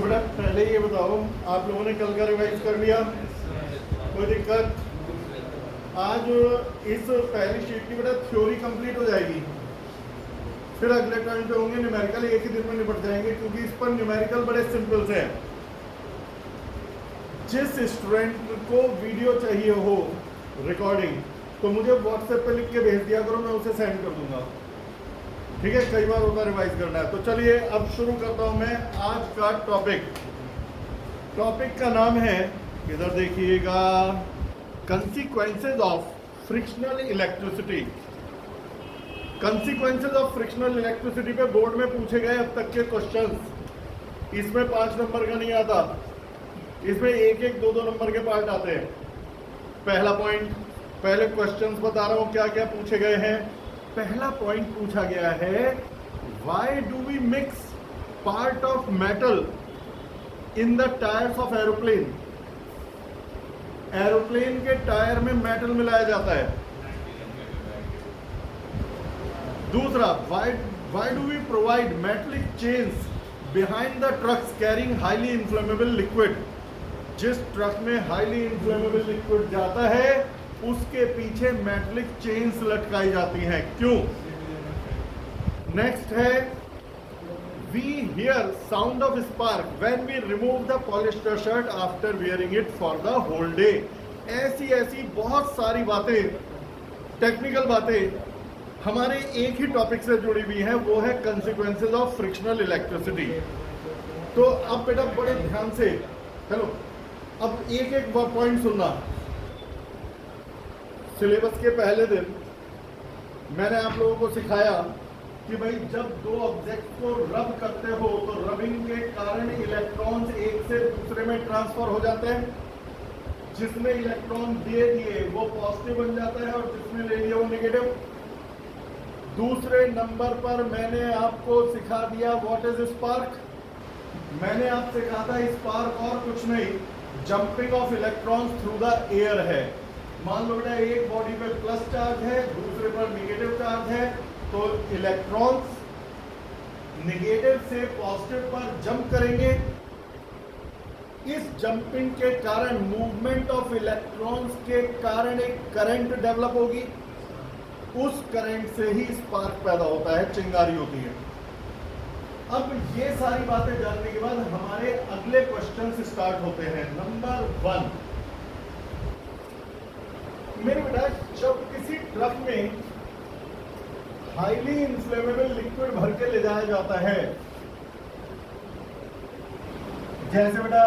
बेटा पहले ये बताओ, आप लोगों ने कल का रिवाइज कर लिया? कोई दिक्कत? आज इस पहली शीट की बेटा थ्योरी कंप्लीट हो जाएगी, फिर अगले टाइम पे होंगे न्यूमेरिकल, एक ही दिन में निपट जाएंगे क्योंकि इस पर न्यूमेरिकल बड़े सिंपल से हैं। जिस स्टूडेंट को वीडियो चाहिए हो रिकॉर्डिंग, तो मुझे व्हाट्सएप पे लिख के भेज दिया करो, मैं उसे सेंड कर दूंगा। ठीक है, कई बार होता रिवाइज करना है। तो चलिए अब शुरू करता हूं मैं आज का टॉपिक का नाम है, इधर देखिएगा, consequences of frictional electricity. Consequences of frictional electricity पे बोर्ड में पूछे गए अब तक के क्वेश्चंस। इसमें 5 नंबर का नहीं आता, इसमें एक एक दो नंबर के पार्ट आते हैं। पहला पॉइंट, पहले क्वेश्चंस बता रहा हूं क्या क्या पूछे गए हैं। पहला पॉइंट पूछा गया है, why do we mix part of metal in the tyres of aeroplane. Aeroplane के टायर में मेटल मिलाया जाता है। दूसरा, why do we provide metallic chains behind the trucks carrying highly inflammable liquid. जिस ट्रक में हाईली इन्फ्लेमेबल लिक्विड जाता है उसके पीछे मेटलिक चेन्स लटकाई जाती हैं, क्यों? नेक्स्ट है, we hear sound of spark when we remove the polyester shirt after wearing it for the whole day. ऐसी ऐसी बहुत सारी बातें, टेक्निकल बातें हमारे एक ही टॉपिक से जुड़ी हुई हैं, वो है कंसीक्वेंसेज ऑफ फ्रिक्शनल इलेक्ट्रिसिटी। तो अब बेटा बड़े ध्यान से चलो, अब एक एक पॉइंट सुनना। सिलेबस के पहले दिन मैंने आप लोगों को सिखाया कि भाई जब दो ऑब्जेक्ट को रब करते हो तो रबिंग के कारण इलेक्ट्रॉन्स एक से दूसरे में ट्रांसफर हो जाते हैं। जिसने इलेक्ट्रॉन दे दिए वो पॉजिटिव बन जाता है और जिसने ले लिया वो नेगेटिव। दूसरे नंबर पर मैंने आपको सिखा दिया व्हाट इज स्पार्क। मैंने आपसे कहा था स्पार्क और कुछ नहीं, jumping of electrons through the air है। मान लो बेटा एक बॉडी पे प्लस चार्ज है, दूसरे पर नेगेटिव चार्ज है, तो इलेक्ट्रॉन्स नेगेटिव से पॉजिटिव पर जंप करेंगे। इस जंपिंग के कारण, मूवमेंट ऑफ इलेक्ट्रॉन्स के कारण एक करंट डेवलप होगी। उस करंट से ही स्पार्क पैदा होता है, चिंगारी होती है। अब ये सारी बातें जानने के बाद हमारे अगले क्वेश्चन स्टार्ट होते हैं। नंबर 1, मेरे बेटा जब किसी ट्रक में हाईली इन्फ्लेमेबल लिक्विड भर के ले जाया जाता है, जैसे बेटा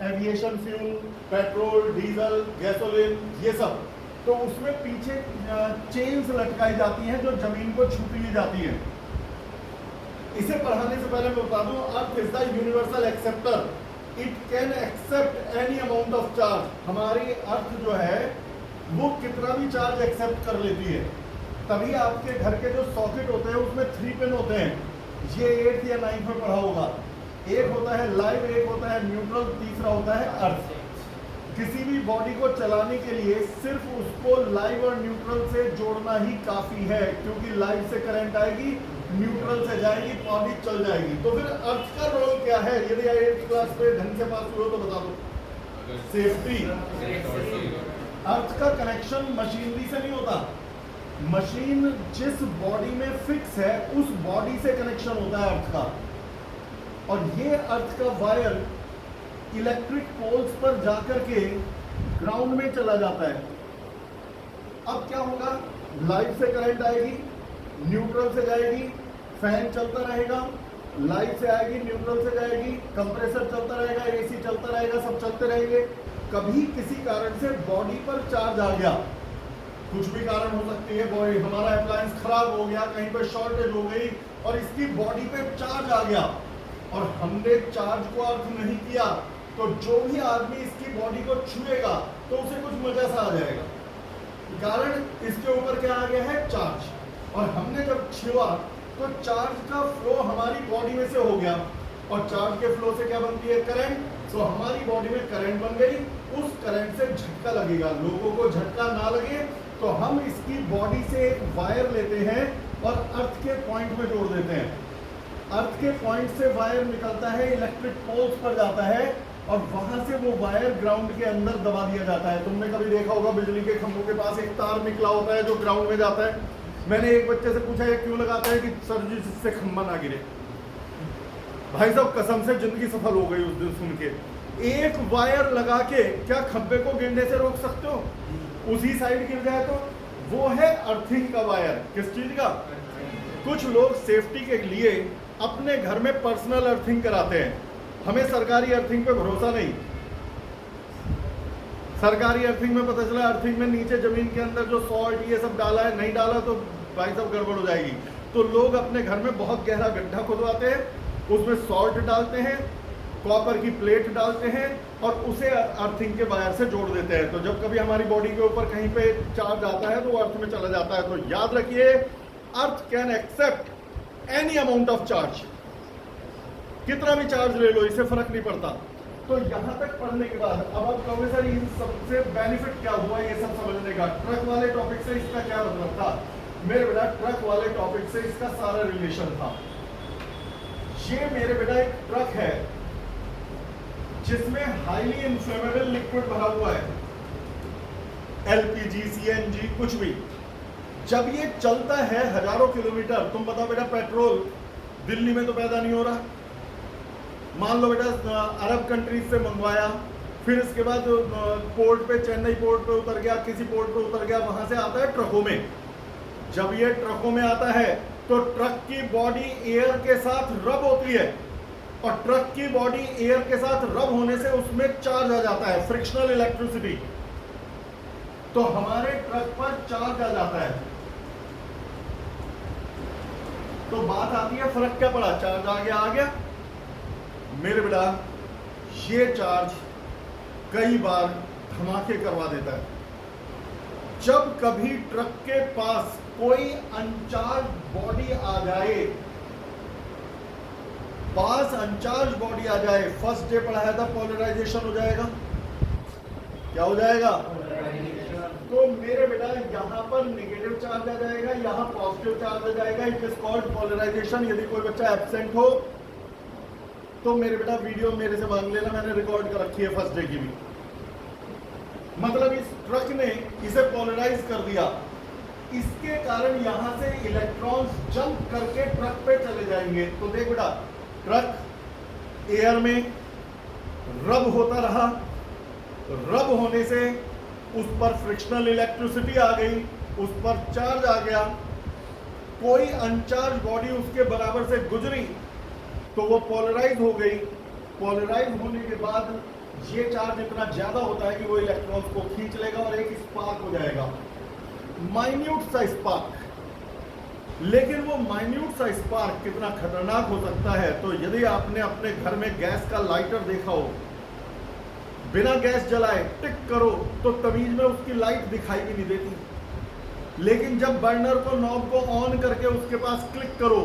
aviation fuel, petrol, diesel, gasoline, ये सब, तो उसमें पीछे चेन्स लटकाई जाती हैं जो जमीन को छूती ली जाती हैं। इसे पढ़ाने से पहले मैं बता दूं, earth is the universal acceptor, it can accept any amount of charge. हमारी अर्थ जो है वो कितना भी चार्ज एक्सेप्ट कर लेती है। तभी आपके घर के जो सॉकेट होते हैं उसमें 3 पिन होते हैं। ये 8th या 9th में पढ़ा होगा। एक होता है लाइव, एक होता है न्यूट्रल, तीसरा होता है अर्थ। किसी भी बॉडी को चलाने के लिए सिर्फ उसको लाइव और न्यूट्रल से जोड़ना ही काफी है, क्योंकि लाइव से करंट आएगी, न्यूट्रल से जाएगी, बॉडी चल जाएगी। तो फिर अर्थ का रोल क्या है? यदि 8th क्लास पे ढंग से पास हुए हो तो बता दो। सेफ्टी। अर्थ का कनेक्शन मशीनरी से नहीं होता। मशीन जिस बॉडी में फिक्स है उस बॉडी से कनेक्शन होता है अर्थ का। और ये अर्थ का वायर इलेक्ट्रिक पोल्स पर जाकर के ग्राउंड में चला जाता है। अब क्या होगा? लाइव से करंट आएगी, न्यूट्रल से जाएगी, फैन चलता रहेगा, लाइव से आएगी, न्यूट्रल से जाएगी, कंप्रेसर चलता रहेगा, एसी चलता रहेगा, सब चलते रहेंगे। कभी किसी कारण से बॉडी पर चार्ज आ गया, कुछ भी कारण हो सकती है, बॉडी हमारा अप्लायंस खराब हो गया, कहीं पर शॉर्टेज हो गई और इसकी बॉडी पे चार्ज आ गया और हमने चार्ज को अर्थ नहीं किया, तो जो भी आदमी इसकी बॉडी को छुएगा तो उसे कुछ मजा सा आ जाएगा। कारण इसके ऊपर क्या आ गया है? चार्ज। और हमने जब छुआ तो चार्ज का फ्लो हमारी बॉडी में से हो गया और चार्ज के फ्लो से क्या बनती है? करंट। तो हमारी बॉडी में करंट बन गई, उस करंट से झटका लगेगा। लोगों को झटका ना लगे तो हम इसकी बॉडी से एक वायर लेते हैं और अर्थ के पॉइंट में जोड़ देते हैं। अर्थ के पॉइंट से वायर निकलता है, इलेक्ट्रिक पोल्स पर जाता है और वहां से वो वायर ग्राउंड के अंदर दबा दिया जाता है। तुमने कभी देखा होगा बिजली के खंभों के पास एक तार निकला होता है जो ग्राउंड में जाता है। मैंने एक बच्चे से पूछा ये क्यों लगाता है कि सर जी जिससे खंभा ना गिरे। भाई साहब कसम से जिंदगी सफल हो गई उस दिन सुन के। एक वायर लगा के क्या खंभे को गिरने से रोक सकते हो? उसी साइड गिर जाए तो वो है अर्थिंग का वायर। किस चीज का? कुछ लोग सेफ्टी के लिए अपने घर में पर्सनल अर्थिंग कराते हैं। हमें सरकारी अर्थिंग पे भरोसा नहीं। सरकारी अर्थिंग में पता चला अर्थिंग में नीचे जमीन के अंदर जो सॉल्ट ये सब डाला है, नहीं डाला तो भाई साहब गड़बड़ हो जाएगी। तो लोग अपने घर में बहुत गहरा गड्ढा खुदवाते हैं, उसमें सॉल्ट डालते हैं, कॉपर की प्लेट डालते हैं और उसे अर्थिंग के वायर से जोड़ देते हैं। तो जब कभी हमारी बॉडी के ऊपर कहीं पे चार्ज आता है तो वो अर्थ में चला जाता है। तो याद रखिए earth can accept any amount of charge. कितना भी चार्ज ले लो, इससे फर्क नहीं पड़ता। तो यहां तक पढ़ने के बाद अब आप कहोगे सर इन सबसे बेनिफिट क्या हुआ ये सब समझने का? ट्रक वाले टॉपिक से इसका क्या मतलब था? मेरे बेटा ट्रक वाले टॉपिक से इसका सारा रिलेशन था। ये मेरे बेटा एक ट्रक है जिसमें हाईली इन्फ्लेमेबल लिक्विड भरा हुआ है, एलपीजी, सीएनजी, कुछ भी। जब ये चलता है हजारों किलोमीटर, तुम बताओ बेटा पेट्रोल दिल्ली में तो पैदा नहीं हो रहा। मान लो बेटा अरब कंट्रीज से मंगवाया, फिर इसके बाद पोर्ट पे, चेन्नई पोर्ट पे उतर गया, किसी पोर्ट पे उतर गया, वहां से आता है ट्रकों में। जब ये ट्रकों में आता है तो ट्रक की बॉडी एयर के साथ रब होती है और ट्रक की बॉडी एयर के साथ रब होने से उसमें चार्ज आ जाता है, फ्रिक्शनल इलेक्ट्रिसिटी। तो हमारे ट्रक पर चार्ज आ जाता है। तो बात आती है फर्क क्या पड़ा? चार्ज आ गया। मेरे बेटा ये चार्ज कई बार धमाके करवा देता है। जब कभी ट्रक के पास कोई अनचार्ज बॉडी आ जाए, बॉडी आ जाए, फर्स्ट डे पढ़ाया था पोलराइजेशन हो जाएगा। क्या हो जाएगा? तो मेरे बेटा यहां पर नेगेटिव चार्ज आ जाएगा, यहां पॉजिटिव चार्ज आ जाएगा। It is called polarisation. यदि कोई बच्चा एब्सेंट हो तो मेरे बेटा वीडियो मेरे से मांग लेना, मैंने रिकॉर्ड कर रखी है फर्स्ट डे की भी। मतलब इस ट्रक ने इसे पोलराइज कर दिया, इसके कारण यहां से इलेक्ट्रॉन्स जंप करके ट्रक पे चले जाएंगे। तो देख बेटा ट्रक एयर में रब होता रहा, रब होने से उस पर फ्रिक्शनल इलेक्ट्रिसिटी आ गई, उस पर चार्ज आ गया। कोई अनचार्ज बॉडी उसके बराबर से गुजरी तो वो पोलराइज हो गई। पोलराइज होने के बाद ये चार्ज इतना ज्यादा होता है कि वो इलेक्ट्रॉन्स को खींच लेगा और एक स्पार्क हो जाएगा, माइन्यूट सा स्पार्क। लेकिन वो माइन्यूट सा स्पार्क कितना खतरनाक हो सकता है? तो यदि आपने अपने घर में गैस का लाइटर देखा हो, बिना गैस जलाए टिक करो तो तमीज में उसकी लाइट दिखाई भी नहीं देती। लेकिन जब बर्नर को, नॉब को ऑन करके उसके पास क्लिक करो,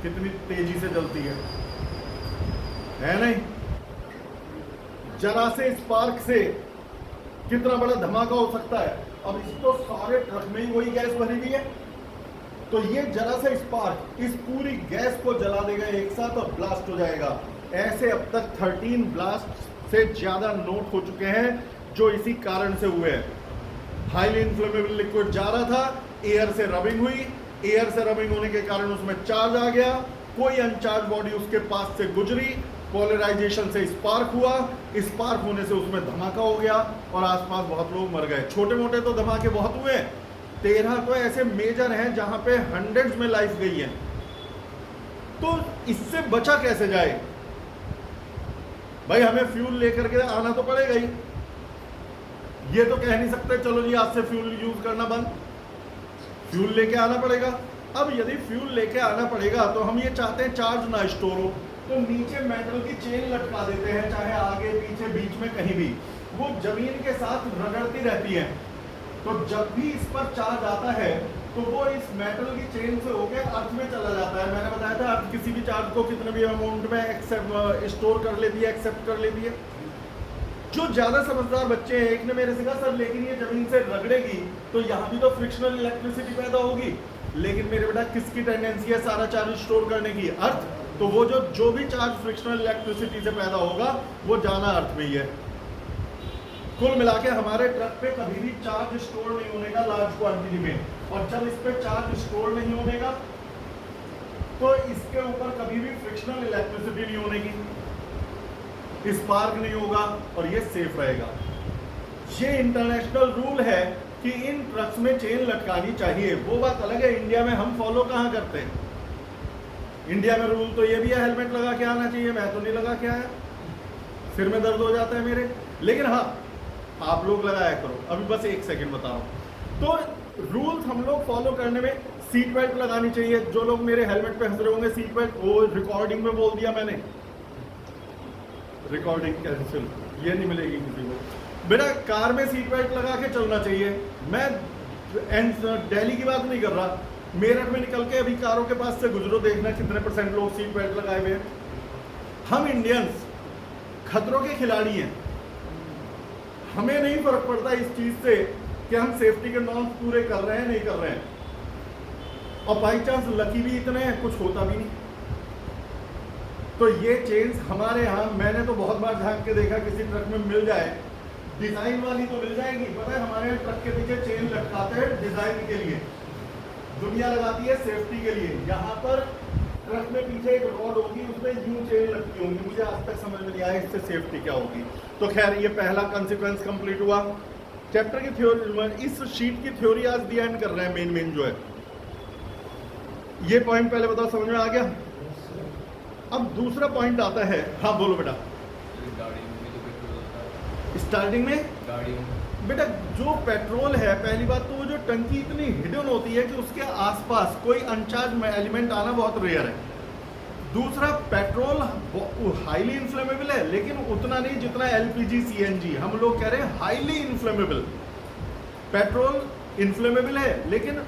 कितनी तेजी से जलती है नहीं? जरा से स्पार्क से कितना बड़ा धमाका हो सकता है। अब इस तो सारे ट्रक में ही वही गैस भरी हुई है, तो ये जरा सा स्पार्क इस पूरी गैस को जला देगा एक साथ और ब्लास्ट हो जाएगा। ऐसे अब तक 13 ब्लास्ट से ज्यादा नोट हो चुके हैं जो इसी कारण से हुए हैं। हाईली इन्फ्लेमेबल लिक्विड जा रहा था, एयर से रबिंग हुई, एयर से रबिंग होने के कारण उसमें चार्ज आ गया, कोई अनचार्ज बॉडी उसके पास से गुजरी, पोलराइजेशन से स्पार्क हुआ, स्पार्क होने से उसमें धमाका हो गया और आसपास बहुत लोग मर गए। छोटे मोटे तो धमाके बहुत हुए, 13 तो ऐसे मेजर हैं जहां पे हंड्रेड्स में लाइफ गई है। तो इससे बचा कैसे जाए भाई? हमें फ्यूल लेकर के आना तो पड़ेगा ही। ये तो कह नहीं सकते चलो जी आज से फ्यूल यूज करना बंद, फ्यूल लेके आना पड़ेगा। अब यदि फ्यूल लेके आना पड़ेगा तो हम ये चाहते हैं चार्ज ना स्टोर हो, तो नीचे मेटल की चेन लटका देते हैं, चाहे आगे पीछे बीच में कहीं भी, वो जमीन के साथ रगड़ती रहती है। तो जब भी इस पर चार्ज आता है तो वो इस मेटल की चेन से होकर अर्थ में चला जाता है। मैंने बताया था अर्थ किसी भी चार्ज को कितने भी अमाउंट में स्टोर कर लेती है, एक्सेप्ट कर लेती है। जो ज्यादा समझदार बच्चे हैं, एक ने मेरे से कहा सर लेकिन ये जमीन से रगड़ेगी तो यहाँ भी तो फ्रिक्शनल इलेक्ट्रिसिटी पैदा होगी। लेकिन मेरे बेटा किसकी टेंडेंसी है सारा चार्ज स्टोर करने की? अर्थ। तो वो जो भी चार्ज फ्रिक्शनल इलेक्ट्रिसिटी से पैदा होगा वो जाना अर्थ में ही है। कुल मिला के हमारे ट्रक पे कभी भी चार्ज स्टोर नहीं होने का लार्ज क्वांटिटी में, और जब इस पे चार्ज स्टोर नहीं होने का तो इसके ऊपर कभी भी फ्रिक्शनल इलेक्ट्रिसिटी नहीं होने की, स्पार्क नहीं होगा और ये सेफ रहेगा। ये इंटरनेशनल रूल है कि इन ट्रक्स में चेन लटकानी चाहिए। वो बात अलग है इंडिया में हम फॉलो कहाँ करते हैं। इंडिया में रूल तो ये भी है हेलमेट लगा के आना चाहिए, मैं तो नहीं लगा के आया, सिर में दर्द हो जाता है मेरे। लेकिन हाँ, आप लोग लगाया करो। अभी बस एक सेकंड बता रहा हूँ। तो रूल्स हम लोग फॉलो करने में सीट बेल्ट लगानी चाहिए। जो लोग मेरे हेलमेट पे हंस रहे होंगे सीट बेल्ट, वो रिकॉर्डिंग में बोल दिया मैंने, रिकॉर्डिंग कैंसिल, ये नहीं मिलेगी किसी को। बेटा कार में सीट बेल्ट लगा के चलना चाहिए। मैं दिल्ली की बात नहीं कर रहा, मेरठ में निकल के अभी कारों के पास से गुजरो, देखना कितने % लोग सीट बेल्ट लगाए हुए हैं। हम इंडियंस खतरों के खिलाड़ी हैं, हमें नहीं फर्क पड़ता इस चीज से कि हम सेफ्टी के नॉर्म्स पूरे कर रहे हैं नहीं कर रहे हैं, और बाई चांस लकी भी इतने हैं कुछ होता भी नहीं। तो ये चेंज हमारे यहाँ, मैंने तो बहुत बार झांक के देखा, किसी ट्रक में मिल जाए डिजाइन वाली तो मिल जाएगी। पता है हमारे यहाँ ट्रक के पीछे चेन लटकाते हैं डिजाइन के लिए, दुनिया लगाती है सेफ्टी के लिए। यहाँ पर ट्रक में पीछे एक रॉड होगी, उसमें यूं चेन लगती होंगी। मुझे आज तक समझ में नहीं आया इससे सेफ्टी क्या होगी। तो खैर ये पहला कॉन्सिक्वेंस कंप्लीट हुआ। चैप्टर की थ्योरी, इस शीट की थ्योरी आज दी एंड कर रहे हैं। मेन जो है ये पॉइंट पहले बताओ, समझ में आ गया? अब दूसरा पॉइंट आता है। हाँ बोलो बेटा। स्टार्टिंग में बेटा जो पेट्रोल है, पहली बात तो वो जो टंकी इतनी हिडन होती है कि उसके आसपास कोई अनचार्ज एलिमेंट आना बहुत रेयर है। दूसरा, पेट्रोल हाईली इन्फ्लेमेबल है, लेकिन उतना नहीं जितना एलपीजी सीएनजी। हम लोग कह रहे हैं हाईली इन्फ्लेमेबल। पेट्रोल इन्फ्लेमेबल है, लेकिन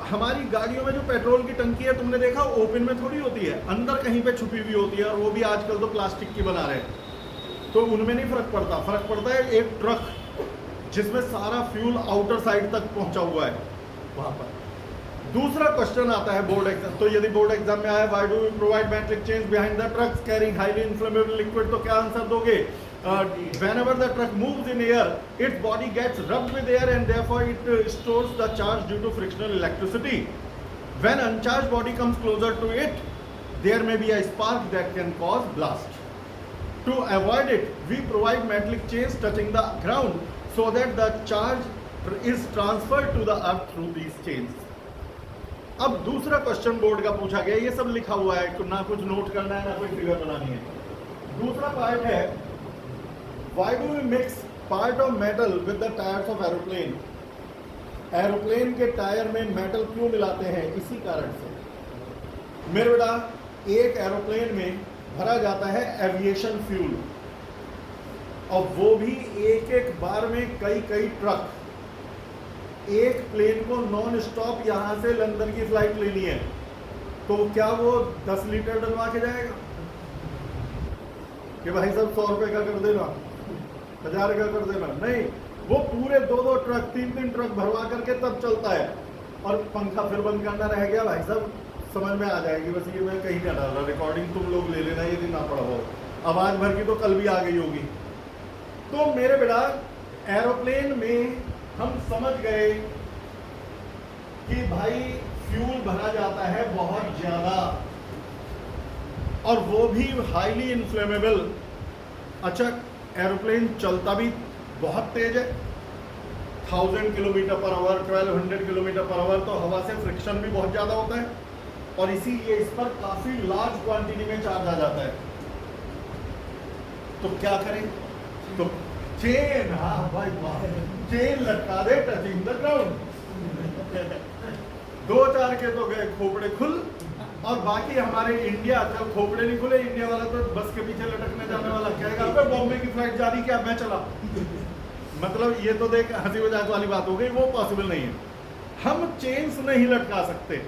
हमारी गाड़ियों में जो पेट्रोल की टंकी है, तुमने देखा ओपन में थोड़ी होती है, अंदर कहीं पे छुपी हुई होती है, और वो भी आजकल तो प्लास्टिक की बना रहे हैं। तो उनमें नहीं फर्क पड़ता। फर्क पड़ता है एक ट्रक जिसमें सारा फ्यूल आउटर साइड तक पहुंचा हुआ है, वहां पर। दूसरा क्वेश्चन आता है बोर्ड एग्जाम। तो यदि बोर्ड एग्जाम में आया why do you provide metric chains behind the trucks carrying highly inflammable liquid, तो क्या आंसर दोगे? whenever the truck moves in air, its body gets rubbed with air and therefore it stores the charge due to frictional electricity. When uncharged body comes closer to it, there may be a spark that can cause blast. To avoid it, we provide metallic chains touching the ground so that the charge is transferred to the earth through these chains. अब दूसरा question board का पूछा गया, ये सब लिखा हुआ है, ना कुछ नोट करना है ना कोई फिगर बनानी है। दूसरा पार्ट है why do we mix part of metal with the tires of aeroplane? Aeroplane के टायर में मेटल क्यों मिलाते हैं? इसी कारण से मेरे बेटा, एक एरोप्लेन में भरा जाता है एविएशन फ्यूल, और वो भी एक एक बार में कई ट्रक। एक प्लेन को नॉन स्टॉप यहाँ से लंदन की फ्लाइट लेनी है, तो क्या वो 10 लीटर डलवा के जाएगा कि भाई साहब 100 रुपए का कर देना, 1000 का कर देना? नहीं, वो पूरे 2 ट्रक 3 ट्रक भरवा करके तब चलता है। और पंखा फिर बंद करना रह गया, भाई साहब समझ में आ जाएगी। बस ये मैं कहीं नहीं डाल रहा, रिकॉर्डिंग तुम लोग ले लेना यदि ना पड़ा हो। आवाज भर की तो कल भी आ गई होगी। तो मेरे बेटा, एरोप्लेन में हम समझ गए कि भाई फ्यूल भरा जाता है बहुत ज्यादा, और वो भी हाईली इन्फ्लेमेबल। अच्छा, एरोप्लेन चलता भी बहुत तेज है, 1000 kilometre per hour, 1200 kilometre per hour, तो हवा से फ्रिक्शन भी बहुत ज्यादा होता है, और इसीलिए इस पर काफी लार्ज क्वांटिटी में चार्ज आ जाता है। तो क्या करें? तो चेन, हाँ भाई वाह, चेन लटका दे टचिंग द ग्राउंड। 2-4 के तो गए खोपड़े खुल, और बाकी हमारे इंडिया, जब खोपड़े नहीं खुले, इंडिया वाला तो बस के पीछे लटकने जाने वाला कहेगा अबे बॉम्बे की फ्लाइट जा रही, क्या मैं चला? मतलब ये तो देख हंसी मजाक वाली बात हो गई, वो पॉसिबल नहीं है। हम चेन्स नहीं लटका सकते।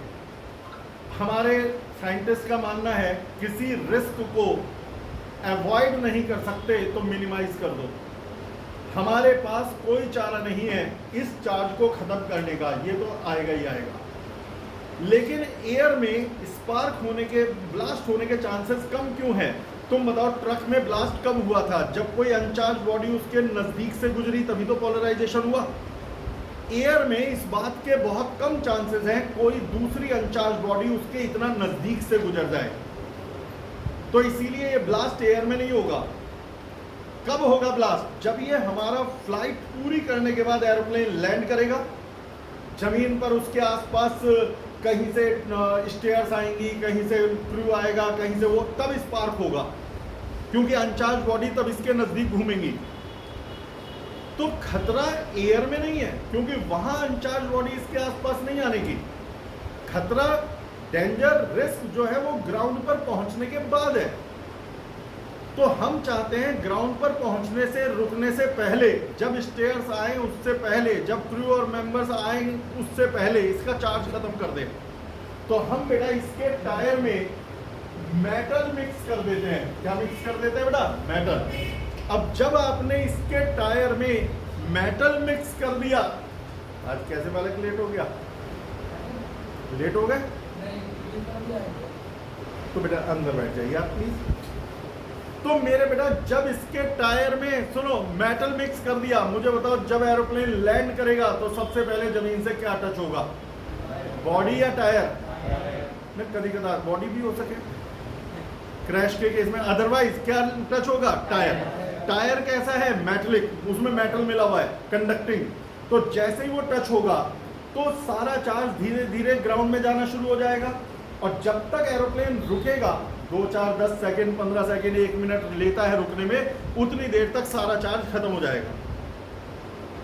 हमारे साइंटिस्ट का मानना है किसी रिस्क को अवॉइड नहीं कर सकते तो मिनिमाइज कर दो। हमारे पास कोई चारा नहीं है इस चार्ज को खत्म करने का, ये तो आएगा ही आएगा। लेकिन एयर में स्पार्क होने के, ब्लास्ट होने के चांसेस कम क्यों हैं? तुम बताओ, ट्रक में ब्लास्ट कब हुआ था? जब कोई अनचार्ज बॉडी उसके नजदीक से गुजरी, तभी तो पोलराइजेशन हुआ। एयर में इस बात के बहुत कम चांसेस हैं कोई दूसरी अनचार्ज बॉडी उसके इतना नजदीक से गुजर जाए, तो इसीलिए ये ब्लास्ट एयर में नहीं होगा। कब होगा ब्लास्ट? जब ये हमारा फ्लाइट पूरी करने के बाद एरोप्लेन लैंड करेगा, जमीन पर उसके आसपास कहीं से स्टेयर्स आएंगी, कहीं से क्रू आएगा, कहीं से वो, तब स्पार्क होगा, क्योंकि अनचार्ज बॉडी तब इसके नजदीक घूमेंगी। तो खतरा एयर में नहीं है, क्योंकि वहां अनचार्ज बॉडी इसके आसपास नहीं आने की। खतरा, डेंजर, रिस्क जो है वो ग्राउंड पर पहुंचने के बाद है। तो हम चाहते हैं ग्राउंड पर पहुंचने से, रुकने से पहले, जब स्टेयर्स आए उससे पहले, जब क्रू और मेंबर्स आए उससे पहले इसका चार्ज खत्म कर दें। तो हम बेटा इसके टायर में मेटल मिक्स कर देते हैं। क्या मिक्स कर देते हैं बेटा? मेटल। अब जब आपने इसके टायर में मेटल मिक्स कर दिया, आज कैसे बालक लेट हो गया? लेट हो गए तो बेटा अंदर बैठ जाइए आप प्लीज। तो मेरे बेटा जब इसके टायर में, सुनो, मेटल मिक्स कर दिया, मुझे बताओ जब एरोप्लेन लैंड करेगा तो सबसे पहले जमीन से क्या टच होगा? बॉडी या टायर? नहीं, कभी कदार बॉडी भी हो सके क्रैश के केस में, अदरवाइज क्या टच होगा? टायर। टायर कैसा है? मेटलिक, उसमें मेटल मिला हुआ है, कंडक्टिंग। तो जैसे ही वो टच होगा तो सारा चार्ज धीरे धीरे ग्राउंड में जाना शुरू हो जाएगा, और जब तक एरोप्लेन रुकेगा, 2, 4, 10 सेकेंड, 15 सेकेंड, 1 मिनट लेता है रुकने में, उतनी देर तक सारा चार्ज खत्म हो जाएगा।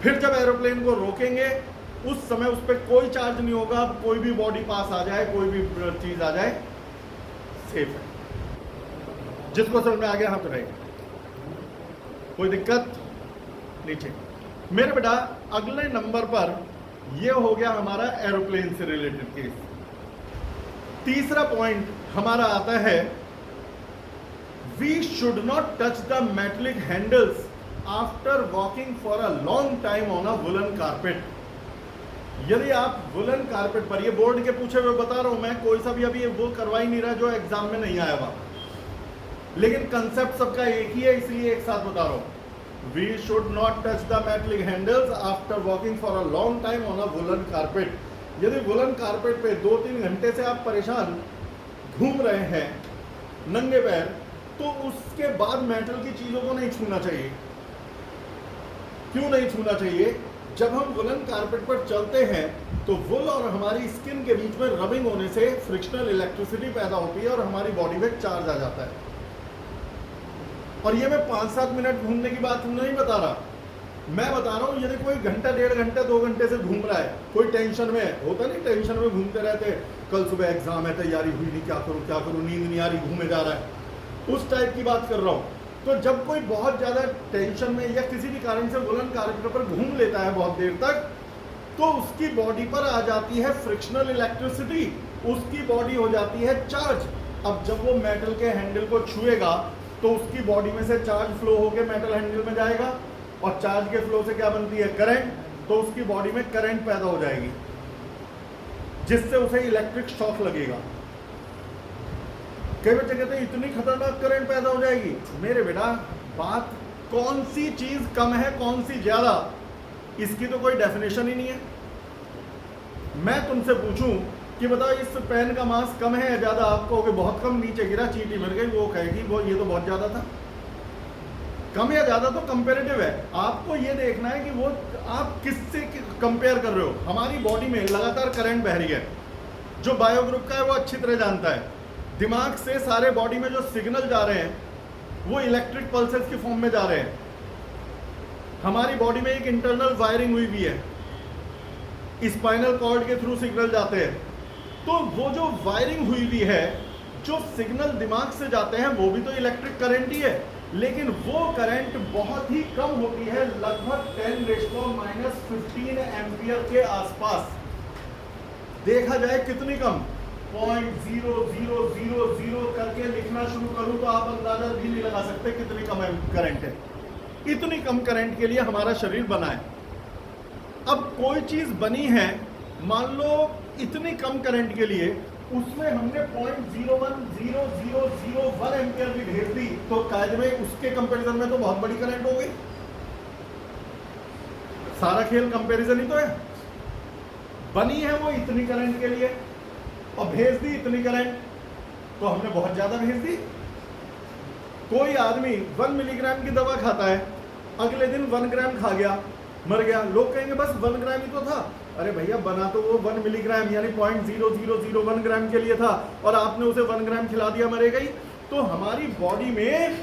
फिर जब एरोप्लेन को रोकेंगे उस समय उस पर कोई चार्ज नहीं होगा, कोई भी बॉडी पास आ जाए, कोई भी चीज आ जाए, सेफ है। जिसको समझ में आ गया, हाँ तो रहेगा, कोई दिक्कत नहीं। ठीक मेरे बेटा, अगले नंबर पर यह हो गया हमारा एरोप्लेन से रिलेटेड केस। तीसरा पॉइंट हमारा आता है, we should not touch the metallic handles after walking for a long time on a woollen carpet. यदि आप वुलन कारपेट पर, ये बोर्ड के पूछे हुए बता रहा हूं मैं, कोई सा भी अभी वो करवा ही नहीं रहा जो एग्जाम में नहीं आया हुआ, लेकिन कंसेप्ट सबका एक ही है, इसलिए एक साथ बता रहा हूं। We should not touch the metallic handles after walking for a long time on a woollen carpet. यदि वुलन कारपेट पे 2-3 घंटे से आप परेशान घूम रहे हैं नंगे पैर, तो उसके बाद मेटल की चीजों को नहीं छूना चाहिए। क्यों नहीं छूना चाहिए? जब हम वुलन कारपेट पर चलते हैं तो वुल और हमारी स्किन के बीच में रबिंग होने से फ्रिक्शनल इलेक्ट्रिसिटी पैदा होती है और हमारी बॉडी में चार्ज आ जाता है। और ये मैं 5-7 मिनट घूमने की बात नहीं बता रहा, मैं बता रहा हूँ यदि कोई घंटा, 1.5 घंटा, 2 घंटे से घूम रहा है, कोई टेंशन में होता नहीं, टेंशन में घूमते रहते, कल सुबह एग्जाम है, तैयारी हुई नहीं, क्या करूँ, नींद नहीं आ रही, घूमे जा रहा है, उस टाइप की बात कर रहा हूँ। तो जब कोई बहुत ज़्यादा टेंशन में या किसी भी कारण से वुलन कारपेट पर घूम लेता है बहुत देर तक, तो उसकी बॉडी पर आ जाती है फ्रिक्शनल इलेक्ट्रिसिटी, उसकी बॉडी हो जाती है चार्ज। अब जब वो मेटल के हैंडल को छुएगा तो उसकी बॉडी में से चार्ज फ्लो होकर मेटल हैंडल में जाएगा, और चार्ज के फ्लो से क्या बनती है? करंट। तो उसकी बॉडी में करंट पैदा हो जाएगी, जिससे उसे इलेक्ट्रिक शॉक लगेगा। कई बच्चे कहते हैं इतनी खतरनाक करंट पैदा हो जाएगी। मेरे बेटा, बात कौन सी चीज कम है, कौन सी ज्यादा, इसकी तो कोई डेफिनेशन ही नहीं है। मैं तुमसे पूछूं कि बताओ इस पेन का मास कम है या ज्यादा, आप कहोगे बहुत कम, नीचे गिरा, चींटी मिल गई, वो कहेगी वो ये तो बहुत ज्यादा था। कम या ज्यादा तो कंपेरेटिव है, आपको ये देखना है कि वो आप किससे कंपेयर कर रहे हो। हमारी बॉडी में लगातार करंट बह रही है, जो बायो ग्रुप का है वो अच्छी तरह जानता है। दिमाग से सारे बॉडी में जो सिग्नल जा रहे हैं वो इलेक्ट्रिक पल्सेस की फॉर्म में जा रहे हैं। हमारी बॉडी में एक इंटरनल वायरिंग हुई भी है, स्पाइनल कॉर्ड के थ्रू सिग्नल जाते हैं। तो वो जो वायरिंग हुई भी है, जो सिग्नल दिमाग से जाते हैं, वो भी तो इलेक्ट्रिक करंट ही है, लेकिन वो करंट बहुत ही कम होती है, लगभग 10⁻⁻15 एम्पियर के आसपास। देखा जाए कितनी कम, 0.0000 करके लिखना शुरू करूं तो आप अंदाजा भी नहीं लगा सकते कितनी कम करंट है। इतनी कम करंट के लिए हमारा शरीर बना है। अब कोई चीज बनी है, मान लो इतनी कम करंट के लिए उसमें हमने 0.010001 एम्पियर भी भेज दी, तो कायदे में उसके कंपैरिजन में तो बहुत बड़ी करंट हो गई। सारा खेल कंपैरिजन ही तो है। बनी है वो इतनी करंट के लिए और भेज दी इतनी करंट, तो हमने बहुत ज्यादा भेज दी। कोई आदमी 1 मिलीग्राम की दवा खाता है, अगले दिन 1 ग्राम खा गया, मर गया, लोग कहेंगे बस 1 ग्राम ही तो था। अरे भैया, बना तो वो 1 मिलीग्राम यानी 0.0001 ग्राम के लिए था, और आपने उसे 1 ग्राम खिला दिया, मरेगा ही। तो हमारी बॉडी में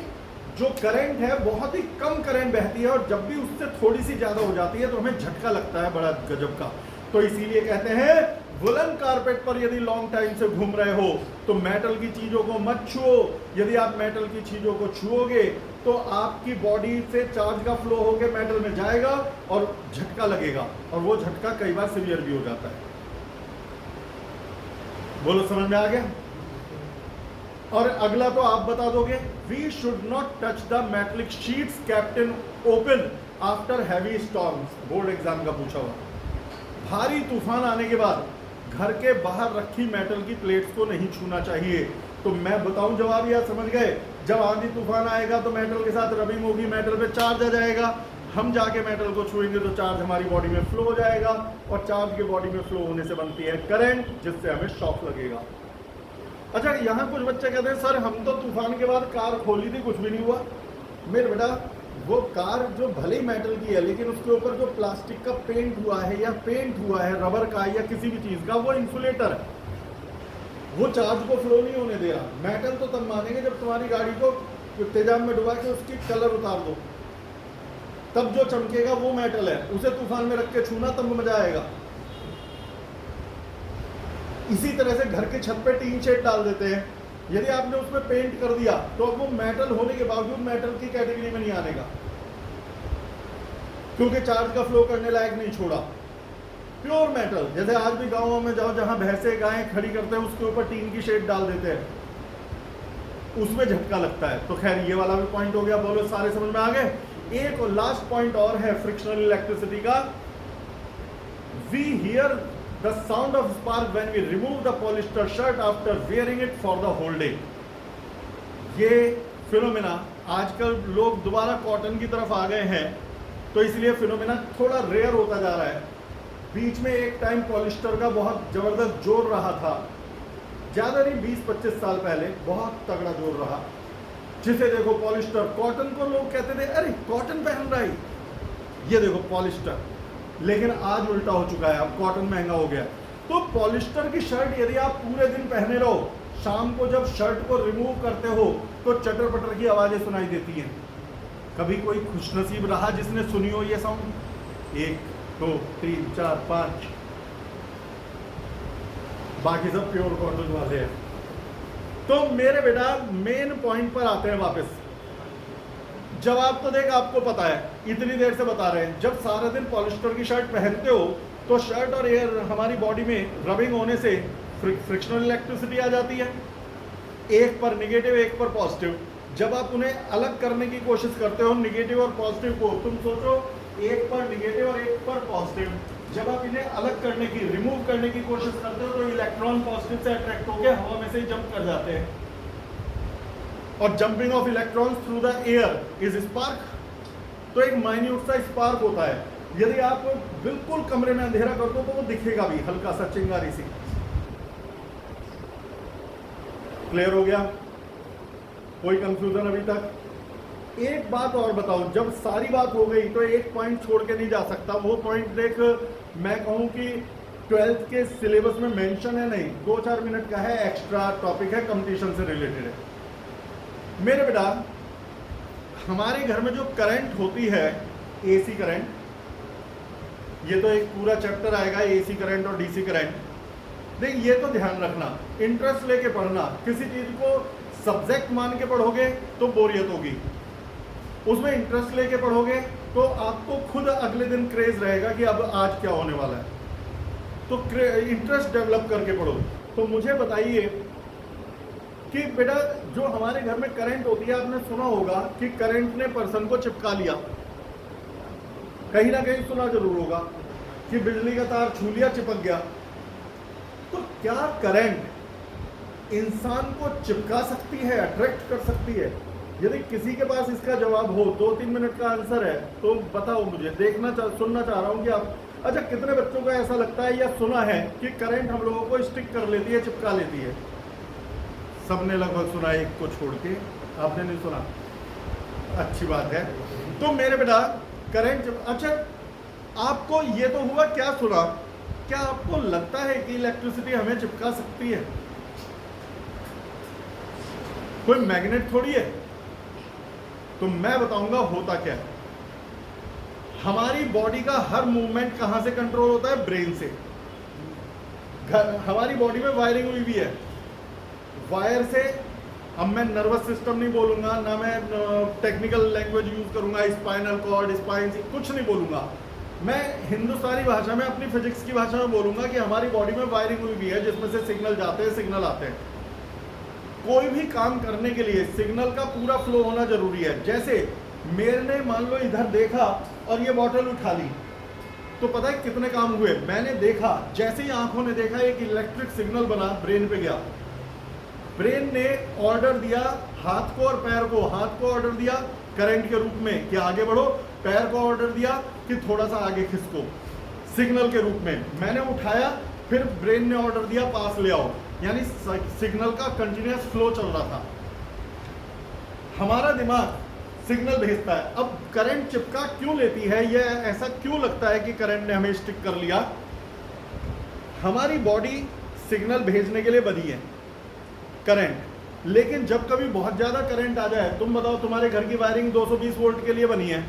जो करंट है बहुत ही कम करंट बहती है, और जब भी उससे थोड़ी सी ज्यादा हो जाती है तो हमें झटका लगता है बड़ा गजब का। तो इसीलिए कहते हैं वुलन कारपेट पर यदि लॉन्ग टाइम से घूम रहे हो तो मेटल की चीजों को मत छुओ। यदि आप मेटल की चीजों को छुओगे तो आपकी बॉडी से चार्ज का फ्लो होकर मेटल में जाएगा और झटका लगेगा, और वो झटका कई बार सीवियर भी हो जाता है। बोलो, समझ में आ गया? और अगला तो आप बता दोगे, we should not touch the metallic sheets kept in open after heavy storms. Board exam का पूछा हुआ। भारी तूफान आने के बाद घर के बाहर रखी मेटल की प्लेट्स को नहीं छूना चाहिए। तो मैं बताऊं जवाब, या समझ गए? जब आंधी तूफान आएगा तो मेटल के साथ रबिंग होगी, मेटल पे चार्ज आ जाएगा, हम जाके मेटल को छुएंगे तो चार्ज हमारी बॉडी में फ्लो हो जाएगा, और चार्ज के बॉडी में फ्लो होने से बनती है करंट, जिससे हमें शॉक लगेगा। अच्छा, यहाँ कुछ बच्चे कहते हैं सर हम तो तूफान के बाद कार खोली थी, कुछ भी नहीं हुआ। मेरे बेटा, वो कार जो भले ही मेटल की है, लेकिन उसके ऊपर जो प्लास्टिक का पेंट हुआ है या पेंट हुआ है रबर का या किसी भी चीज का, वो इंसुलेटर है, वो चार्ज को फ्लो नहीं होने दे रहा। मेटल तो तब मानेंगे जब तुम्हारी गाड़ी को तेजाब में डुबा के उसकी कलर उतार दो, तब जो चमकेगा वो मेटल है। उसे तूफान में रख के छूना, तब मजा आएगा। इसी तरह से घर के छत पे टीन शेड डाल देते हैं, यदि आपने उसमें पेंट कर दिया तो अब वो मेटल होने के बावजूद मेटल की कैटेगरी में नहीं आने का, क्योंकि चार्ज का फ्लो करने लायक नहीं छोड़ा। प्योर मेटल, जैसे आज भी गांवों में जाओ जहां भैंसे गायें खड़ी करते हैं, उसके ऊपर टीन की शेड डाल देते हैं, उसमें झटका लगता है। तो खैर, ये वाला भी पॉइंट हो गया। बोलो, सारे समझ में आ गए? एक और लास्ट पॉइंट और है फ्रिक्शनल इलेक्ट्रिसिटी का। We hear the sound of spark when we remove the polyester shirt after wearing it for the whole day। ये फिनोमेना आजकल लोग दोबारा कॉटन की तरफ आ गए हैं, तो इसलिए फिनोमेना थोड़ा रेयर होता जा रहा है। बीच में एक टाइम पॉलिस्टर का बहुत जबरदस्त जोर रहा था, ज्यादा नहीं 20-25 साल पहले बहुत तगड़ा जोर रहा, जिसे देखो पॉलिस्टर। कॉटन को लोग कहते थे अरे कॉटन पहन रहा है, ये देखो पॉलिस्टर। लेकिन आज उल्टा हो चुका है, अब कॉटन महंगा हो गया। तो पॉलिस्टर की शर्ट यदि आप पूरे दिन पहने रहो, शाम को जब शर्ट को रिमूव करते हो तो चटर पटर की आवाजें सुनाई देती हैं। कभी कोई खुशनसीब रहा जिसने सुनी हो ये साउंड? 1 2 3 4 5, बाकी सब प्योर कॉटन वाले हैं। तो मेरे बेटा मेन पॉइंट पर आते हैं वापस। जवाब तो देख आपको पता है, इतनी देर से बता रहे हैं। जब सारा दिन पॉलिस्टर की शर्ट पहनते हो तो शर्ट और एयर हमारी बॉडी में रबिंग होने से फ्रिक्शनल इलेक्ट्रिसिटी आ जाती है, एक पर निगेटिव एक पर पॉजिटिव। जब आप उन्हें अलग करने की कोशिश करते हो, निगेटिव और पॉजिटिव को, तुम सोचो एक पर निगेटिव और एक पर पॉजिटिव, जब आप इन्हें अलग करने की, रिमूव करने की कोशिश करते हो तो इलेक्ट्रॉन पॉजिटिव से अट्रैक्ट होकर हवा में से जंप कर जाते हैं, और jumping of electrons through the air is spark. तो एक माइन्यूट सा स्पार्क होता है। यदि आप बिल्कुल कमरे में अंधेरा कर दो तो वो दिखेगा भी, हल्का सा चिंगारी सी। क्लियर हो गया? कोई कंफ्यूजन अभी तक? एक बात और बताओ, जब सारी बात हो गई तो एक पॉइंट छोड़ के नहीं जा सकता। वो पॉइंट देख, मैं कहूं कि 12th के सिलेबस में मेंशन है नहीं, 2-4 मिनट का है, एक्स्ट्रा टॉपिक है, कंपटीशन से रिलेटेड है। मेरे बेटा, हमारे घर में जो करंट होती है, एसी करंट, ये तो एक पूरा चैप्टर आएगा एसी करंट और डीसी करंट। देख, ये तो ध्यान रखना, इंटरेस्ट लेके पढ़ना। किसी चीज को सब्जेक्ट मान के पढ़ोगे तो बोरियत होगी, उसमें इंटरेस्ट लेके पढ़ोगे तो आपको खुद अगले दिन क्रेज रहेगा कि अब आज क्या होने वाला है। तो इंटरेस्ट डेवलप करके पढ़ो। तो मुझे बताइए कि बेटा, जो हमारे घर में करंट होती है, आपने सुना होगा कि करंट ने पर्सन को चिपका लिया, कहीं ना कहीं सुना जरूर होगा कि बिजली का तार छू लिया, चिपक गया। तो क्या करंट इंसान को चिपका सकती है, अट्रैक्ट कर सकती है? यदि किसी के पास इसका जवाब हो, 2-3 मिनट का आंसर है, तो बताओ मुझे, सुनना चाह रहा हूं कि आप। अच्छा, कितने बच्चों को ऐसा लगता है या सुना है कि करंट हम लोगों को स्टिक कर लेती है, चिपका लेती है? सबने लगभग सुना, एक को छोड़ के। आपने नहीं सुना? अच्छी बात है। तो मेरे बेटा करंट, अच्छा आपको ये तो हुआ, क्या सुना, क्या आपको लगता है कि इलेक्ट्रिसिटी हमें चिपका सकती है? कोई मैग्नेट थोड़ी है। तो मैं बताऊंगा होता क्या है। हमारी बॉडी का हर मूवमेंट कहां से कंट्रोल होता है? ब्रेन से। हमारी बॉडी में वायरिंग हुई भी है, वायर से। अब मैं नर्वस सिस्टम नहीं बोलूंगा, ना मैं टेक्निकल लैंग्वेज यूज करूंगा, स्पाइनल कॉर्ड, स्पाइन, कुछ नहीं बोलूंगा। मैं हिंदुस्तानी भाषा में, अपनी फिजिक्स की भाषा में बोलूंगा कि हमारी बॉडी में वायरिंग हुई भी है, जिसमें से सिग्नल जाते हैं, सिग्नल आते हैं। कोई भी काम करने के लिए सिग्नल का पूरा फ्लो होना जरूरी है। जैसे मैंने मान लो इधर देखा और ये बॉटल उठा ली, तो पता है कितने काम हुए? मैंने देखा, जैसे ही आंखों ने देखा, एक इलेक्ट्रिक सिग्नल बना, ब्रेन पे गया। ब्रेन ने ऑर्डर दिया हाथ को और पैर को, हाथ को ऑर्डर दिया करंट के रूप में कि आगे बढ़ो, पैर को ऑर्डर दिया कि थोड़ा सा आगे खिसको, सिग्नल के रूप में। मैंने उठाया, फिर ब्रेन ने ऑर्डर दिया पास ले आओ, यानी सिग्नल का कंटिन्यूअस फ्लो चल रहा था। हमारा दिमाग सिग्नल भेजता है। अब करंट चिपका क्यों लेती है? यह ऐसा क्यों लगता है कि करंट ने हमें स्टिक कर लिया? हमारी बॉडी सिग्नल भेजने के लिए बनी है, करंट। लेकिन जब कभी बहुत ज्यादा करंट आ जाए, तुम बताओ, तुम्हारे घर की वायरिंग 220 वोल्ट के लिए बनी है,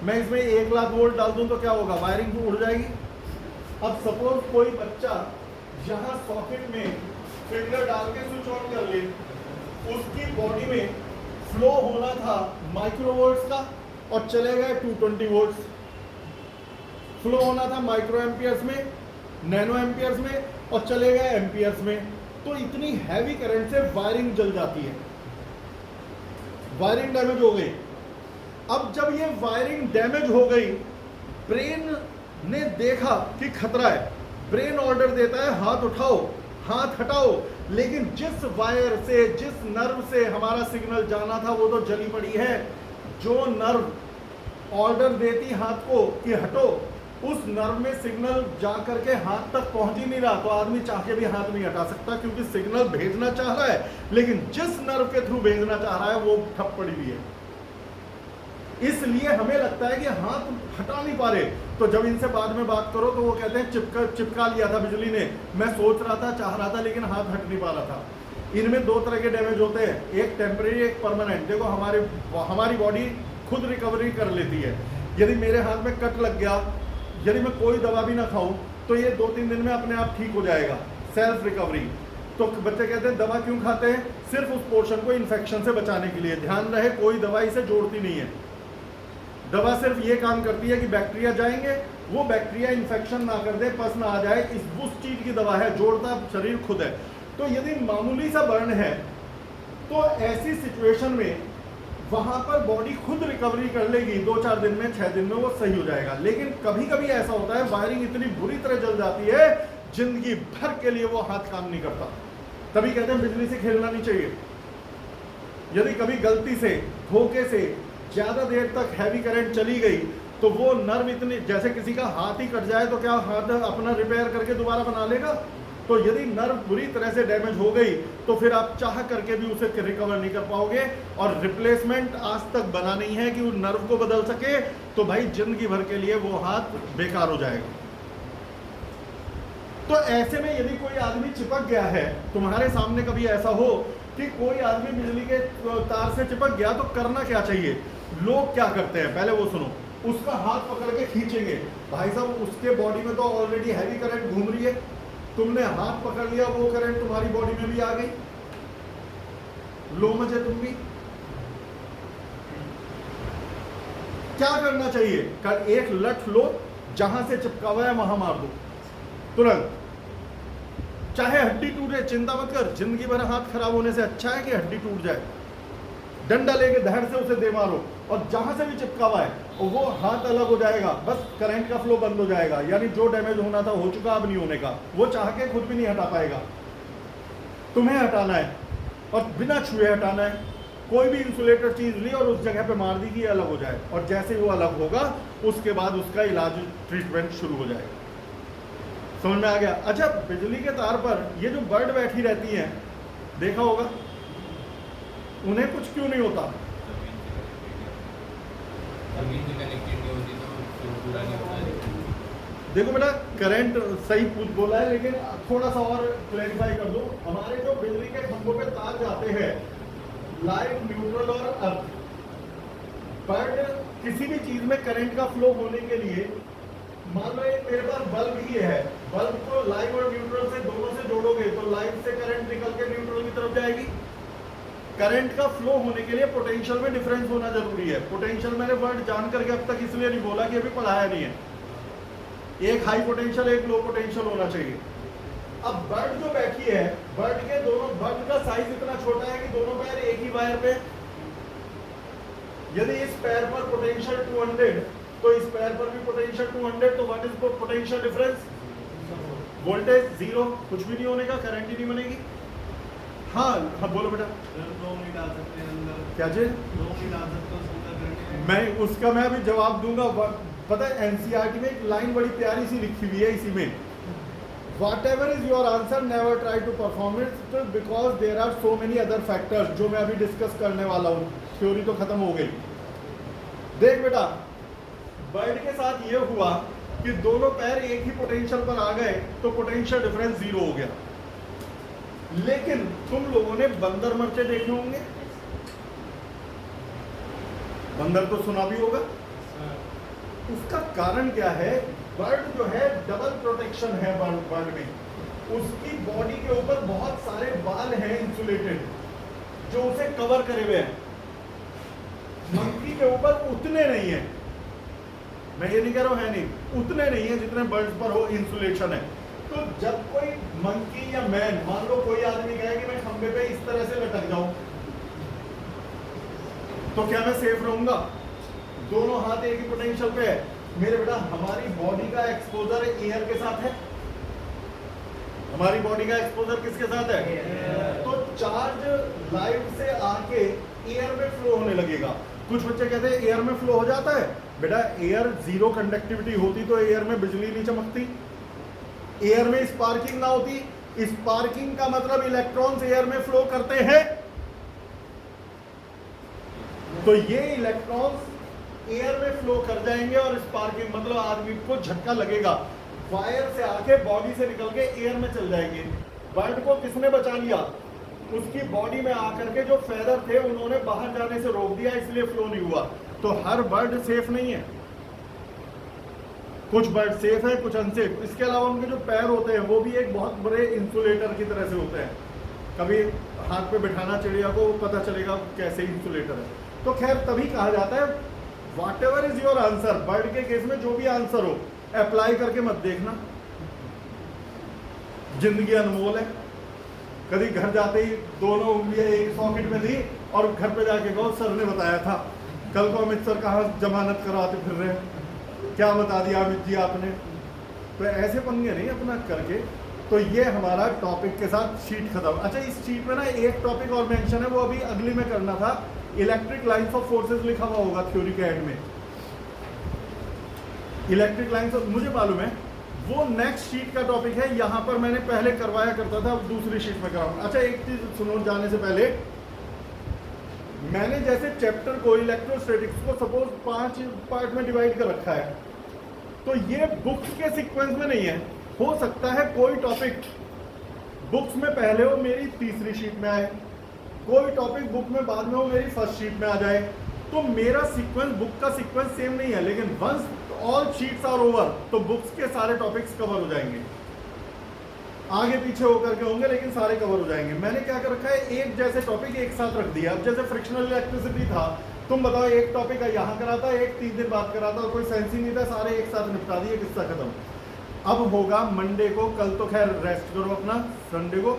मैं इसमें 1 लाख वोल्ट डाल दूं तो क्या होगा? वायरिंग तो उड़ जाएगी। अब सपोज कोई बच्चा यहां सॉकेट में फिंगर डाल के स्विच ऑन कर ले, उसकी बॉडी में फ्लो होना था माइक्रोवोल्ट्स का और चले गए 220 वोल्ट्स। फ्लो होना था माइक्रो एम्पियर्स में, नैनो एम्पियर्स में, और चले गए एम्पियर्स में। तो इतनी हैवी करंट से वायरिंग जल जाती है, वायरिंग डैमेज हो गई। अब जब ये वायरिंग डैमेज हो गई, ब्रेन ने देखा कि खतरा है, ब्रेन ऑर्डर देता है हाथ उठाओ, हाथ हटाओ। लेकिन जिस वायर से, जिस नर्व से हमारा सिग्नल जाना था, वो तो जली पड़ी है। जो नर्व ऑर्डर देती हाथ को कि हटो, उस नर्व में सिग्नल जा करके हाथ तक पहुंच ही नहीं रहा, तो आदमी चाह के भी हाथ नहीं हटा सकता, क्योंकि सिग्नल भेजना चाह रहा है, लेकिन जिस नर्व के थ्रू भेजना चाह रहा है वो ठप पड़ी हुई है। इसलिए हमें लगता है कि हाथ हटा नहीं पा रहे। तो जब इनसे बाद में बात करो तो वो कहते हैं चिपका लिया था बिजली ने, मैं सोच रहा था, चाह रहा था, लेकिन हाथ हट नहीं पा रहा था। इनमें 2 तरह के डैमेज होते हैं, एक टेम्परेरी, एक परमानेंट। देखो हमारी बॉडी खुद रिकवरी कर लेती है। यदि मेरे हाथ में कट लग गया, यदि मैं कोई दवा भी ना खाऊं, तो ये 2-3 दिन में अपने आप ठीक हो जाएगा, सेल्फ रिकवरी। तो बच्चे कहते हैं दवा क्यों खाते हैं? सिर्फ उस पोर्शन को इन्फेक्शन से बचाने के लिए। ध्यान रहे, कोई दवा इसे जोड़ती नहीं है। दवा सिर्फ ये काम करती है कि बैक्टीरिया जाएंगे, वो बैक्टीरिया इन्फेक्शन ना कर दे, पस ना आ जाए, उस चीज की दवा है, जोड़ता शरीर खुद है। तो यदि मामूली सा बर्न है, तो ऐसी सिचुएशन में वहां पर बॉडी खुद रिकवरी कर लेगी, 2-4 दिन में, 6 दिन में वो सही हो जाएगा। लेकिन कभी कभी ऐसा होता है, वायरिंग इतनी बुरी तरह जल जाती है, जिंदगी भर के लिए वो हाथ काम नहीं करता। तभी कहते हैं बिजली से खेलना नहीं चाहिए। यदि कभी गलती से, धोखे से ज्यादा देर तक हैवी करंट चली गई, तो वो नर्व इतनी, जैसे किसी का हाथ ही कट जाए तो क्या हाथ अपना रिपेयर करके दोबारा बना लेगा? तो यदि नर्व बुरी तरह से डैमेज हो गई, तो फिर आप चाह करके भी उसे रिकवर नहीं कर पाओगे। और रिप्लेसमेंट आज तक बना नहीं है कि उस नर्व को बदल सके, तो भाई जिंदगी भर के लिए वो हाथ बेकार हो जाएगा। तो ऐसे में यदि कोई आदमी चिपक गया है, तुम्हारे सामने कभी ऐसा हो कि कोई आदमी बिजली के तार से चिपक गया, तो करना क्या चाहिए? लोग क्या करते हैं, पहले वो सुनो। उसका हाथ पकड़ के खींचेंगे। भाई साहब, उसके बॉडी में तो ऑलरेडी हैवी करंट घूम रही है, तुमने हाथ पकड़ लिया, वो करंट तुम्हारी बॉडी में भी आ गई, लो मजे तुम भी। क्या करना चाहिए? कर एक लठ लो, जहां से चिपका हुआ है वहां मार दो तुरंत। चाहे हड्डी टूटे, चिंता मत कर, जिंदगी भर हाथ खराब होने से अच्छा है कि हड्डी टूट जाए। डंडा लेके धड़ से उसे दे मारो, और जहां से भी चिपका हुआ है वो हाथ अलग हो जाएगा, बस करंट का फ्लो बंद हो जाएगा, यानी जो डैमेज होना था हो चुका, अब नहीं होने का। वो चाह के खुद भी नहीं हटा पाएगा, तुम्हें हटाना है और बिना छुए हटाना है। कोई भी इंसुलेटर चीज ली और उस जगह पे मार दी कि ये अलग हो जाए, और जैसे वो अलग होगा उसके बाद उसका इलाज ट्रीटमेंट शुरू हो जाएगा। समझ में आ गया? अच्छा, बिजली के तार पर ये जो बर्ड बैठी रहती हैं, देखा होगा, उन्हें कुछ क्यों नहीं होता? देखो बेटा, करंट सही बोला है, लेकिन थोड़ा सा और क्लैरिफाई कर दो। हमारे जो बिजली के खंभों पे तार जाते हैं, लाइट, न्यूट्रल और अर्थ, बट किसी भी चीज में करंट का फ्लो होने के लिए, मान लो एक मेरे पास बल्ब ही है, बल्ब को लाइट और न्यूट्रल से दोनों से जोड़ोगे तो लाइट से करंट निकल के न्यूट्रल की तरफ जाएगी। करंट का फ्लो होने के लिए पोटेंशियल में डिफरेंस होना जरूरी है। पोटेंशियल मैंने वर्ड जान करके अब तक इसलिए नहीं बोला कि अभी पढ़ाया नहीं है। एक हाई पोटेंशियल, एक लो पोटेंशियल होना चाहिए। अब बर्ड जो बैठी है, बर्ड के दोनों, बर्ड का साइज इतना छोटा है कि दोनों पैर एक ही वायर पे, यदि इस पैर पर पोटेंशियल 200 तो इस पैर पर भी पोटेंशियल 200, तो what is potential difference? Voltage 0, कुछ भी नहीं होने का, करंट ही नहीं बनेगी। हाँ बोलो बेटा। क्या चीज? मैं उसका मैं अभी जवाब दूंगा। पता है एनसीईआरटी में एक लाइन बड़ी प्यारी सी लिखी हुई है इसी में, Whatever is your answer, never try to perform it because there are so many other factors, जो मैं अभी डिस्कस करने वाला हूँ। थ्योरी तो खत्म हो गई। देख बेटा, बर्ड के साथ ये हुआ कि दोनों पैर एक ही पोटेंशियल पर आ गए तो पोटेंशियल डिफरेंस 0 हो गया। लेकिन तुम लोगों ने बंदर मरते देखे होंगे, बंदर तो सुना भी होगा। उसका कारण क्या है? बर्ड जो है डबल प्रोटेक्शन है बर्ड में, उसकी बॉडी के ऊपर बहुत सारे बाल हैं इंसुलेटेड जो उसे कवर करे हुए हैं। मंकी के ऊपर उतने नहीं है, मैं ये नहीं कह रहा हूं है नहीं, उतने नहीं है जितने बर्ड्स पर हो इंसुलेशन है। तो जब कोई मंकी या मैन, मान लो कोई आदमी कहे कि मैं खंबे पे इस तरह से लटक जाऊं, तो क्या मैं सेफ रहूंगा? दोनों हाथ एक ही पोटेंशियल पे है। मेरे बेटा, हमारी बॉडी का एक्सपोजर एयर के साथ है। हमारी बॉडी का एक्सपोजर किसके साथ है? तो चार्ज लाइट से आके एयर में फ्लो होने लगेगा। कुछ बच्चे कहते हैं एयर में फ्लो हो जाता है। बेटा, एयर 0 कंडक्टिविटी होती तो एयर में बिजली नहीं चमकती, एयर में स्पार्किंग ना होती। स्पार्किंग का मतलब इलेक्ट्रॉन्स एयर में फ्लो करते हैं, तो ये इलेक्ट्रॉन्स एयर में फ्लो कर जाएंगे और स्पार्किंग मतलब आदमी को झटका लगेगा, वायर से आके बॉडी से निकल के एयर में चल जाएंगे। बर्ड को किसने बचा लिया? उसकी बॉडी में आकर के जो फेदर थे उन्होंने बाहर जाने से रोक दिया, इसलिए फ्लो नहीं हुआ। तो हर बर्ड सेफ नहीं है, कुछ बर्ड सेफ है, कुछ अनसेफ। इसके अलावा उनके जो पैर होते हैं वो भी एक बहुत बड़े इंसुलेटर की तरह से होते हैं। कभी हाथ पे बिठाना चिड़िया को, पता चलेगा कैसे इंसुलेटर है। तो खैर, तभी कहा जाता है whatever is your answer, bird के केस में जो भी आंसर हो अप्लाई करके मत देखना, जिंदगी अनमोल है। कभी घर जाते ही दोनों उंगलियां एक सॉकेट में दी और घर पे जाके कहो सर ने बताया था, कल को अमित सर कहाँ जमानत करवाते फिर रहे, क्या बता दिया अमित जी आपने। तो ऐसे पंगे नहीं अपना करके। तो ये हमारा टॉपिक के साथ शीट खत्म। अच्छा, इस शीट में ना एक टॉपिक और मेंशन है, वो अभी अगली में करना था। इलेक्ट्रिक लाइन्स ऑफ फोर्सेस लिखा हुआ होगा थ्योरी के एंड में, इलेक्ट्रिक लाइन्स ऑफ, मुझे मालूम है वो नेक्स्ट शीट का टॉपिक है। यहाँ पर मैंने पहले करवाया करता था, अब दूसरी शीट में कराऊंगा। अच्छा, एक चीज सुनो जाने से पहले, मैंने जैसे चैप्टर को इलेक्ट्रोस्टैटिक्स को सपोज 5 पार्ट में डिवाइड कर रखा है, तो ये बुक्स के सीक्वेंस में नहीं है। हो सकता है कोई टॉपिक बुक्स में पहले हो, मेरी तीसरी शीट में आए, कोई टॉपिक बुक में बाद में हो, मेरी फर्स्ट शीट में आ जाए। तो मेरा सीक्वेंस, बुक का सीक्वेंस सेम नहीं है, लेकिन once all sheets are over तो बुक्स के सारे टॉपिक्स कवर हो जाएंगे। आगे पीछे होकर के होंगे लेकिन सारे कवर हो जाएंगे। मैंने क्या कर रखा है, एक जैसे टॉपिक एक साथ रख दिया। अब जैसे फ्रिक्शनल इलेक्ट्रिसिटी था, तुम बताओ एक टॉपिक है यहाँ कराता, एक 3 दिन बाद कराता, और कोई सेंस ही नहीं था, सारे एक साथ निपटा दिए, किस्सा खत्म। अब होगा मंडे को, कल तो खैर रेस्ट करो अपना, संडे को,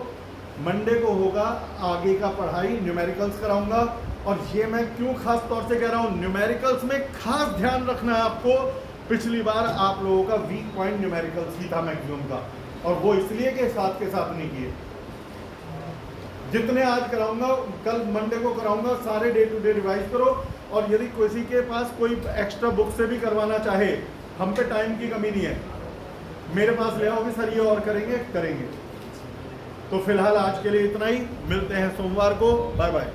मंडे को होगा आगे का पढ़ाई, न्यूमेरिकल्स कराऊंगा और ये मैं क्यों खास तौर से कह रहा हूँ, न्यूमेरिकल्स में खास ध्यान रखना है आपको। पिछली बार आप लोगों का वीक पॉइंट न्यूमेरिकल्स ही था मैक्सिमम का, और वो इसलिए के साथ नहीं किए। जितने आज कराऊंगा, कल मंडे को कराऊंगा, सारे डे टू डे रिवाइज करो। और यदि किसी के पास कोई एक्स्ट्रा बुक से भी करवाना चाहे, हम पे टाइम की कमी नहीं है, मेरे पास ले आओगे सर, ये और करेंगे। तो फिलहाल आज के लिए इतना ही, मिलते हैं सोमवार को, बाय बाय।